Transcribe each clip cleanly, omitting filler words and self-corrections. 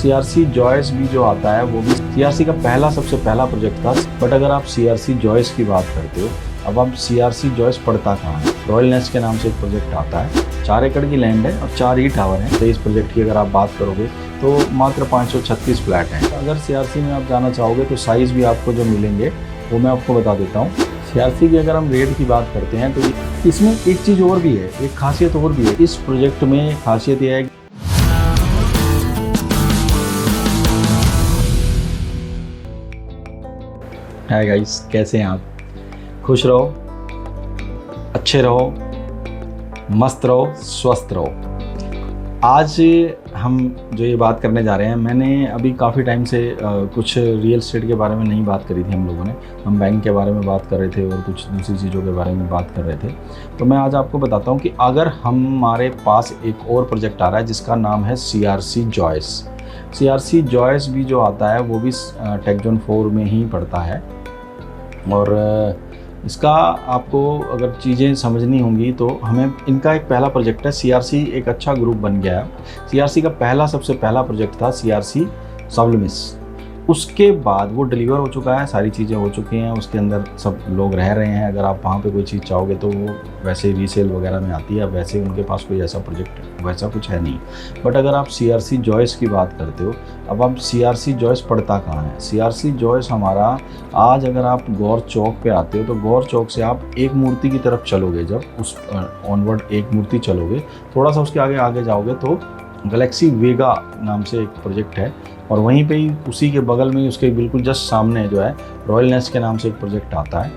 CRC Joyce भी जो आता है वो भी सीआरसी का सबसे पहला प्रोजेक्ट था। बट अगर आप सीआरसी जॉयस की बात करते हो, अब आप सीआरसी जॉयस पड़ता कहाँ है? रॉयल नेस्ट के नाम से एक प्रोजेक्ट आता है, 4 एकड़ की लैंड है और 4 ही टावर हैं। तो इस प्रोजेक्ट की अगर आप बात करोगे तो मात्र 536 फ्लैट हैं। अगर सीआरसी में आप जाना चाहोगे तो साइज़ भी आपको जो मिलेंगे वो मैं आपको बता देता हूँ। सीआरसी की अगर हम रेट की बात करते हैं तो इसमें एक चीज़ और भी है, एक खासियत और भी है। इस प्रोजेक्ट में खासियत यह है, हाय गाइस, कैसे हैं आप? खुश रहो, अच्छे रहो, मस्त रहो, स्वस्थ रहो। आज हम जो ये बात करने जा रहे हैं, मैंने अभी काफ़ी टाइम से कुछ रियल एस्टेट के बारे में नहीं बात करी थी हम लोगों ने। हम बैंक के बारे में बात कर रहे थे और कुछ दूसरी चीज़ों के बारे में बात कर रहे थे। तो मैं आज आपको बताता हूँ कि अगर हमारे पास एक और प्रोजेक्ट आ रहा है जिसका नाम है सीआरसी जॉयस। सीआरसी जॉयस भी जो आता है वो भी टेक जोन 4 में ही पड़ता है। और इसका आपको अगर चीज़ें समझनी होंगी तो हमें इनका एक पहला प्रोजेक्ट है। सीआरसी एक अच्छा ग्रुप बन गया है। सीआरसी का सबसे पहला प्रोजेक्ट था सीआरसी सब्लिमिस। उसके बाद वो डिलीवर हो चुका है, सारी चीज़ें हो चुकी हैं, उसके अंदर सब लोग रह रहे हैं। अगर आप वहाँ पे कोई चीज़ चाहोगे तो वो वैसे रीसेल वगैरह में आती है। वैसे उनके पास कोई ऐसा प्रोजेक्ट वैसा कुछ है नहीं। बट अगर आप सीआरसी जॉयस की बात करते हो, अब आप सीआरसी जॉयस पड़ता कहाँ है? सीआरसी जॉयस हमारा आज अगर आप गौर चौक पे आते हो तो गौर चौक से आप एक मूर्ति की तरफ चलोगे, जब उस ऑनवर्ड एक मूर्ति चलोगे, थोड़ा सा उसके आगे जाओगे तो गैलेक्सी वेगा नाम से एक प्रोजेक्ट है। और वहीं पे ही उसी के बगल में ही उसके बिल्कुल जस्ट सामने जो है रॉयल नेस्ट के नाम से एक प्रोजेक्ट आता है।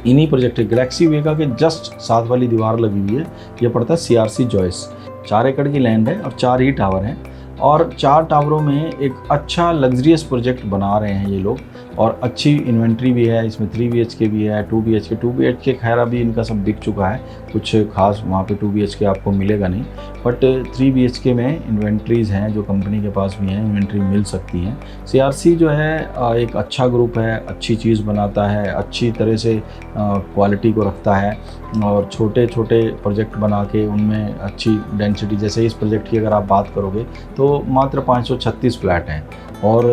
इन्हीं प्रोजेक्ट गैलेक्सी वेगा के जस्ट साथ वाली दीवार लगी हुई है, ये पड़ता है सीआरसी जॉयस। 4 एकड़ की लैंड है और 4 ही टावर हैं। और 4 टावरों में एक अच्छा लग्जरियस प्रोजेक्ट बना रहे हैं ये लोग। और अच्छी इन्वेंट्री भी है इसमें, 3 BHK भी है, 2 BHK खैर अभी इनका सब बिक चुका है। कुछ खास वहाँ पे 2 BHK आपको मिलेगा नहीं, बट 3 BHK में इन्वेंट्रीज़ हैं जो कंपनी के पास भी हैं, इन्वेंट्री मिल सकती हैं। सीआरसी जो है एक अच्छा ग्रुप है, अच्छी चीज़ बनाता है, अच्छी तरह से क्वालिटी को रखता है और छोटे छोटे प्रोजेक्ट बना के उनमें अच्छी डेंसिटी, जैसे इस प्रोजेक्ट की अगर आप बात करोगे तो मात्र 536 फ्लैट हैं और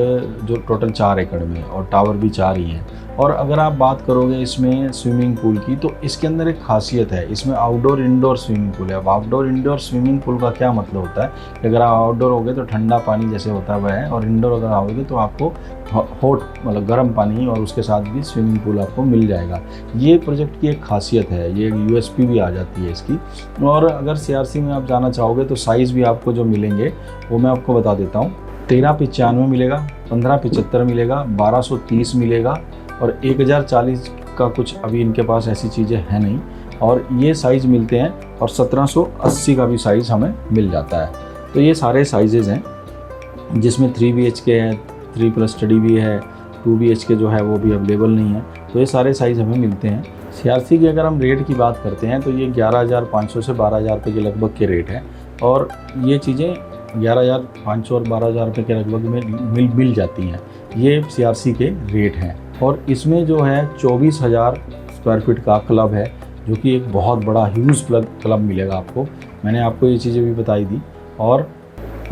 जो टोटल 4 एकड़ में, और टावर भी 4 ही हैं। और अगर आप बात करोगे इसमें स्विमिंग पूल की, तो इसके अंदर एक खासियत है, इसमें आउटडोर इंडोर स्विमिंग पूल है। अब आउटडोर इंडोर स्विमिंग पूल का क्या मतलब होता है कि अगर आप आउटडोर होगे तो ठंडा पानी जैसे होता है वह है, और इंडोर अगर आओगे तो आपको हॉट मतलब गर्म पानी और उसके साथ भी स्विमिंग पूल आपको मिल जाएगा। ये प्रोजेक्ट की एक खासियत है, ये USP भी आ जाती है इसकी। और अगर सीआरसी में आप जाना चाहोगे तो साइज़ भी आपको जो मिलेंगे वो मैं आपको बता देता हूँ। 1395 मिलेगा, 1575 मिलेगा, 1230 मिलेगा और 1040 का कुछ अभी इनके पास ऐसी चीज़ें हैं नहीं। और ये साइज़ मिलते हैं और 1780 का भी साइज़ हमें मिल जाता है। तो ये सारे साइजेज़ हैं जिसमें 3 BHK है, 3+ स्टडी भी है, 2 BHK जो है वो भी अवेलेबल नहीं है। तो ये सारे साइज़ हमें मिलते हैं। सीआरसी की अगर हम रेट की बात करते हैं तो ये 11,500 से 12,000 रुपये के लगभग के रेट हैं। और ये चीज़ें 11,500 और 12,000 रुपये के लगभग में मिल जाती हैं। ये सीआरसी के रेट हैं। और इसमें जो है 24,000 स्क्वायर फीट का क्लब है, जो कि एक बहुत बड़ा ह्यूज क्लब मिलेगा आपको। मैंने आपको ये चीज़ें भी बताई दी। और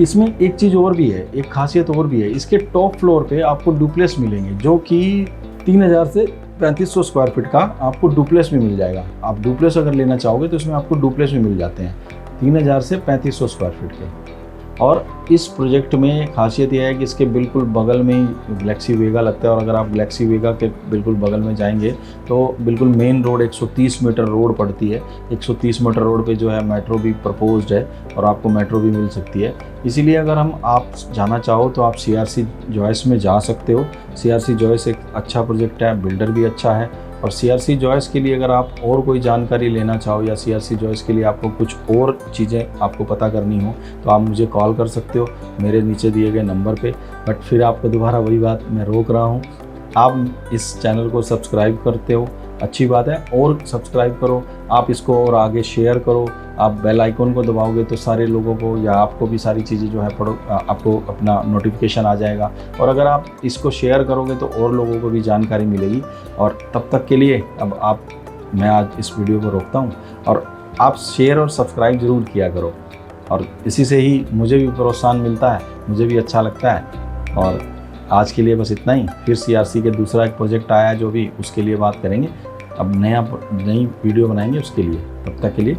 इसमें एक चीज़ और भी है, एक खासियत और भी है, इसके टॉप फ्लोर पे आपको डुप्लेक्स मिलेंगे, जो कि 3,000 से 3,500 स्क्वायर फीट का आपको डुप्लेक्स भी मिल जाएगा। आप डुप्लेक्स अगर लेना चाहोगे तो इसमें आपको डुप्लेक्स भी मिल जाते हैं 3,000 से 3,500 स्क्वायर फीट के। और इस प्रोजेक्ट में खासियत यह है कि इसके बिल्कुल बगल में ही गैलेक्सी वेगा लगता है। और अगर आप गैलेक्सी वेगा के बिल्कुल बगल में जाएंगे तो बिल्कुल मेन रोड 130 मीटर रोड पड़ती है। 130 मीटर रोड पे जो है मेट्रो भी प्रपोज्ड है और आपको मेट्रो भी मिल सकती है। इसीलिए अगर आप जाना चाहो तो आप सीआरसी जॉयस में जा सकते हो। सीआरसी जॉयस एक अच्छा प्रोजेक्ट है, बिल्डर भी अच्छा है। और सीआरसी जॉयस के लिए अगर आप और कोई जानकारी लेना चाहो या सीआरसी जॉयस के लिए आपको कुछ और चीज़ें आपको पता करनी हो तो आप मुझे कॉल कर सकते हो मेरे नीचे दिए गए नंबर पे। बट फिर आपको दोबारा वही बात मैं रोक रहा हूँ, आप इस चैनल को सब्सक्राइब करते हो, अच्छी बात है, और सब्सक्राइब करो। आप इसको और आगे शेयर करो। आप बेल आइकन को दबाओगे तो सारे लोगों को या आपको भी सारी चीज़ें जो है आपको अपना नोटिफिकेशन आ जाएगा। और अगर आप इसको शेयर करोगे तो और लोगों को भी जानकारी मिलेगी। और तब तक के लिए मैं आज इस वीडियो को रोकता हूँ और आप शेयर और सब्सक्राइब ज़रूर किया करो। और इसी से ही मुझे भी प्रोत्साहन मिलता है, मुझे भी अच्छा लगता है। और आज के लिए बस इतना ही। फिर CRC के दूसरा एक प्रोजेक्ट आया है जो भी, उसके लिए बात करेंगे। अब नई वीडियो बनाएंगे उसके लिए। तब तक के लिए